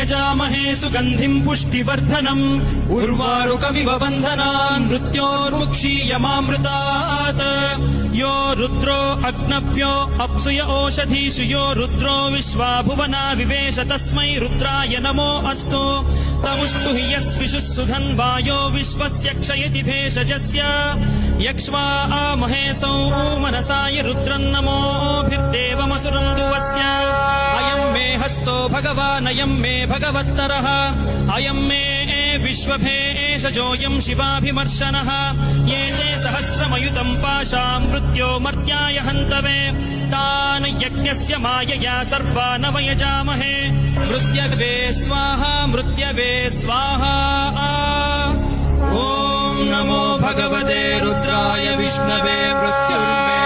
यजामहे सुगन्धिम् पुष्टिवर्धनम् उर्वारुकमिव बन्धनान् मृत्योर्मुक्षीयमामृतात् यो रुद्रो अग्नव्यो अप्सुय ओषधीषु यो रुद्रो विश्वा भुवना विवेश तस्मै रुद्राय नमो अस्तु तमुष्टु हि यस्विषुः सुधन्वायो विश्वस्य क्षयति भेषजस्य यक्ष्वा आमहे मनसाय रुद्रन्नमोभिर्देवमसुरम् दुवस्य अयम् मे हस्तो भगवानयम् मे भगवत्तरः अयम् मे विश्वभेषजोऽयम् शिवाभिमर्शनः ये ते सहस्रमयुतम् पाशाम् मृत्यो मर्त्याय हन्तवे तान् यज्ञस्य मायया सर्वान् वयजामहे मृत्यवे स्वाहा मृत्यवे स्वाहा ॐ नमो भगवते रुद्राय विष्णवे मृत्युर्मे